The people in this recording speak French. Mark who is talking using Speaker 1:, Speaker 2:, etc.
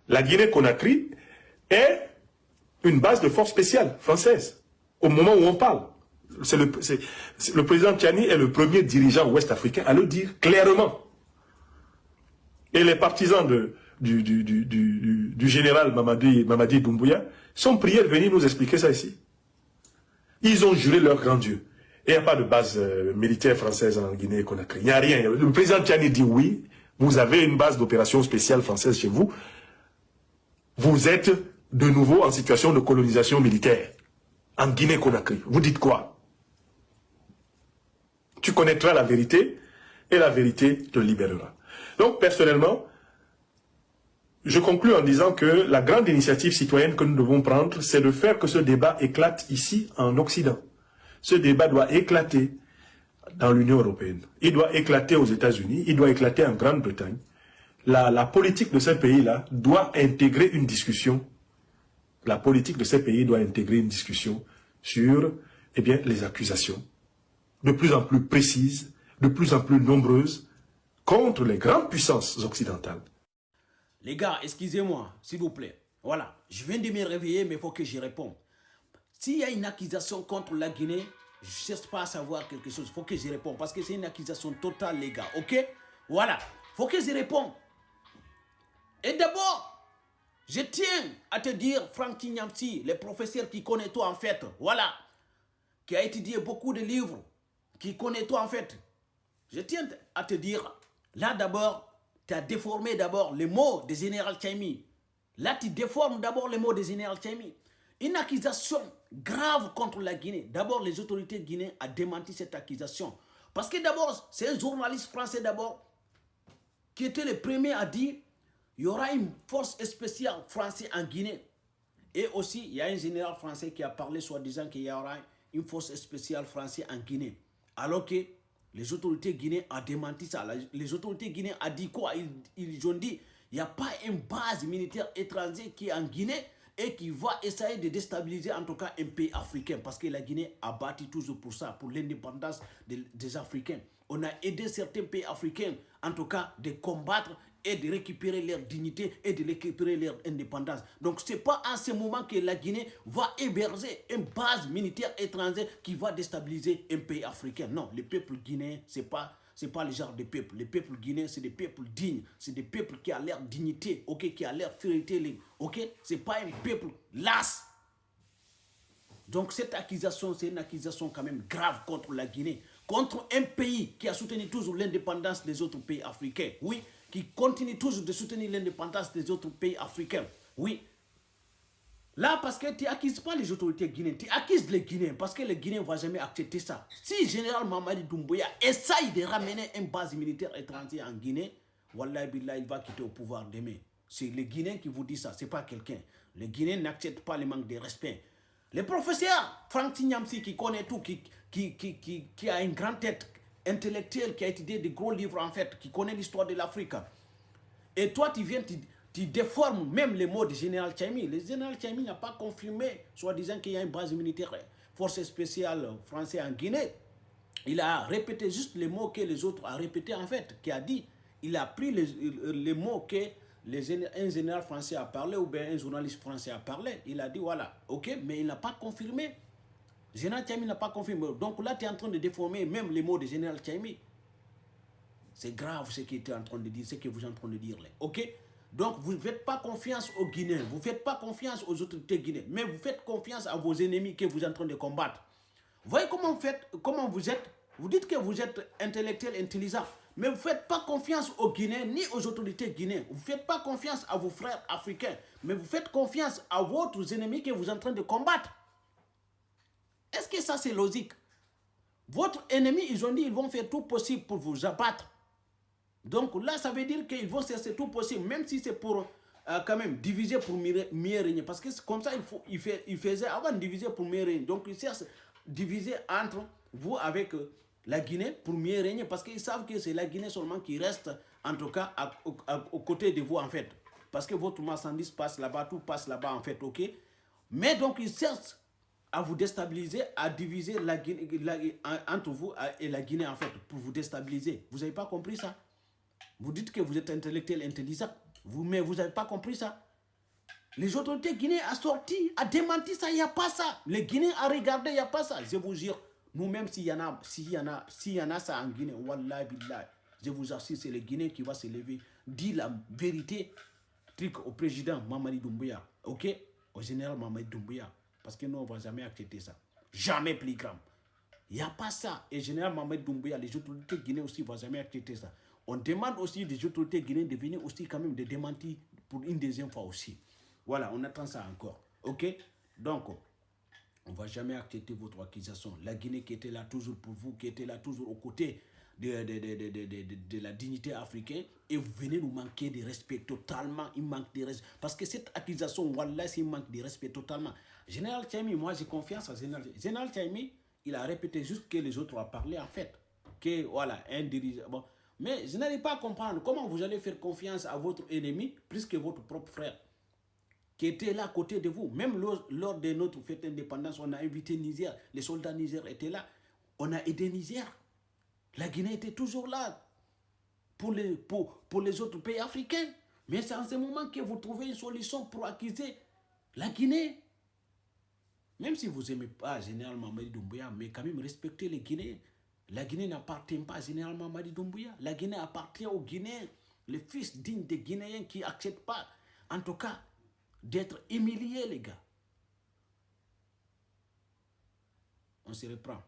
Speaker 1: La Guinée-Conakry est une base de force spéciale française, au moment où on parle. Le président Tchani est le premier dirigeant ouest-africain à le dire clairement. Et les partisans du général Mamadi Doumbouya sont priés de venir nous expliquer ça ici. Ils ont juré leur grand Dieu. Et il n'y a pas de base militaire française en Guinée-Conakry. Il n'y a rien. Le président Tchani dit oui, vous avez une base d'opération spéciale française chez vous. Vous êtes de nouveau en situation de colonisation militaire en Guinée-Conakry. Vous dites quoi? Tu connaîtras la vérité et la vérité te libérera. Donc, personnellement, je conclus en disant que la grande initiative citoyenne que nous devons prendre, c'est de faire que ce débat éclate ici en Occident. Ce débat doit éclater dans l'Union européenne. Il doit éclater aux États-Unis, il doit éclater en Grande-Bretagne. La politique de ces pays-là doit intégrer une discussion. La politique de ces pays doit intégrer une discussion sur les accusations de plus en plus précises, de plus en plus nombreuses contre les grandes puissances occidentales.
Speaker 2: Les gars, excusez-moi, s'il vous plaît. Voilà, je viens de me réveiller, mais il faut que j'y réponde. S'il y a une accusation contre la Guinée, je ne cherche pas à savoir quelque chose. Il faut que j'y réponde, parce que c'est une accusation totale, les gars. Ok? Voilà, il faut que j'y réponde. Et d'abord, je tiens à te dire, Franck Tignamsi, le professeur qui connaît toi en fait, voilà, qui a étudié beaucoup de livres, qui connaît toi en fait. Je tiens à te dire, là d'abord, tu as déformé d'abord les mots de général Tchami. Là, tu déformes d'abord les mots de général Tchami. Une accusation grave contre la Guinée. D'abord, les autorités guinéennes ont démenti cette accusation. Parce que d'abord, c'est un journaliste français d'abord qui était le premier à dire il y aura une force spéciale française en Guinée. Et aussi, il y a un général français qui a parlé soi-disant qu'il y aura une force spéciale française en Guinée. Alors que les autorités guinéennes ont démenti ça. Les autorités guinéennes ont dit quoi? Ils ont dit il n'y a pas une base militaire étrangère qui est en Guinée et qui va essayer de déstabiliser en tout cas un pays africain. Parce que la Guinée a bâti toujours pour ça, pour l'indépendance des Africains. On a aidé certains pays africains en tout cas de combattre et de récupérer leur dignité et de récupérer leur indépendance. Donc ce n'est pas en ce moment que la Guinée va héberger une base militaire étrangère qui va déstabiliser un pays africain. Non, le peuple guinéen, ce n'est pas le genre de peuple. Les peuples guinéens, c'est des peuples dignes. C'est des peuples qui ont leur dignité, ok, qui ont leur fierté, ok. Ce n'est pas un peuple las. Donc cette accusation, c'est une accusation quand même grave contre la Guinée. Contre un pays qui a soutenu toujours l'indépendance des autres pays africains. Oui, qui continue toujours de soutenir l'indépendance des autres pays africains. Oui. Là, parce que tu n'accuses pas les autorités guinéennes, tu accuses les Guinéens, parce que les Guinéens ne vont jamais accepter ça. Si le général Mamadi Doumbouya essaye de ramener une base militaire étrangère en Guinée, Wallah Billah, il va quitter au pouvoir demain. C'est les Guinéens qui vous disent ça, ce n'est pas quelqu'un. Les Guinéens n'acceptent pas le manque de respect. Le professeur Franck Tignamsi qui connaît tout, qui a une grande tête intellectuelle, qui a étudié de gros livres en fait, qui connaît l'histoire de l'Afrique. Et toi, tu viens, tu déformes même les mots du général Tchami. Le général Tchami n'a pas confirmé, soit disant qu'il y a une base militaire, force spéciale française en Guinée. Il a répété juste les mots que les autres ont répétés en fait, qui a dit. Il a pris les mots que un général français a parlé ou bien un journaliste français a parlé. Il a dit voilà, ok, mais il n'a pas confirmé. Général Tchami n'a pas confirmé. Donc là, tu es en train de déformer même les mots de général Tchami. C'est grave ce qu'il était en train de dire, ce que vous êtes en train de dire là. Ok? Donc vous ne faites pas confiance aux Guinéens, vous ne faites pas confiance aux autorités guinéennes, mais vous faites confiance à vos ennemis que vous êtes en train de combattre. Voyez comment vous êtes. Vous dites que vous êtes intellectuel, intelligent, mais vous ne faites pas confiance aux Guinéens ni aux autorités guinéennes. Vous ne faites pas confiance à vos frères africains, mais vous faites confiance à vos ennemis que vous êtes en train de combattre. Est-ce que ça c'est logique? Votre ennemi, ils ont dit qu'ils vont faire tout possible pour vous abattre. Donc là, ça veut dire qu'ils vont chercher tout possible, même si c'est pour quand même diviser pour mieux régner. Parce que c'est comme ça il faisait avant de diviser pour mieux régner. Donc ils cherchent diviser entre vous avec la Guinée pour mieux régner. Parce qu'ils savent que c'est la Guinée seulement qui reste, en tout cas, aux côtés de vous en fait. Parce que votre marchandise passe là-bas, tout passe là-bas en fait, ok? Mais donc ils cherchent à vous déstabiliser, à diviser la Guinée, entre vous et la Guinée en fait, pour vous déstabiliser. Vous n'avez pas compris ça? Vous dites que vous êtes intellectuel, intelligent, mais vous n'avez pas compris ça. Les autorités guinéennes ont sorti, ont démenti ça, il n'y a pas ça. Les Guinéens ont regardé, il n'y a pas ça. Je vous jure, nous-mêmes, s'il y en a ça en Guinée, wallah billah, je vous assure, c'est les Guinéens qui vont se lever, dire la vérité au président Mamadi Doumbouya, ok, au général Mamadi Doumbouya, parce que nous, on ne va jamais accepter ça. Jamais plus grand. Il n'y a pas ça. Et général Mamadi Doumbouya, les autorités guinéennes aussi ne vont jamais accepter ça. On demande aussi des autorités guinéennes de venir aussi quand même de démentir pour une deuxième fois aussi. Voilà, on attend ça encore. Ok? Donc, on ne va jamais accepter votre accusation. La Guinée qui était là toujours pour vous, qui était là toujours aux côtés de la dignité africaine, et vous venez nous manquer de respect totalement. Il manque de respect. Parce que cette accusation, voilà, c'est un manque de respect totalement. Général Tchaimi, moi j'ai confiance à Général. Général Tchaimi, il a répété juste que les autres ont parlé en fait. Que voilà, un dirigeant. Bon. Mais je n'arrive pas à comprendre comment vous allez faire confiance à votre ennemi plus que votre propre frère qui était là à côté de vous. Même lors de notre fête d'indépendance, on a invité Niger. Les soldats Niger étaient là. On a aidé Niger. La Guinée était toujours là pour les autres pays africains. Mais c'est en ce moment que vous trouvez une solution pour accuser la Guinée. Même si vous n'aimez pas Général Mamadi Doumbouya, mais quand même respectez les Guinéens. La Guinée n'appartient pas à Général Mamadi Doumbouya. La Guinée appartient aux Guinéens, les fils dignes des Guinéens qui n'acceptent pas, en tout cas, d'être humiliés, les gars. On se reprend.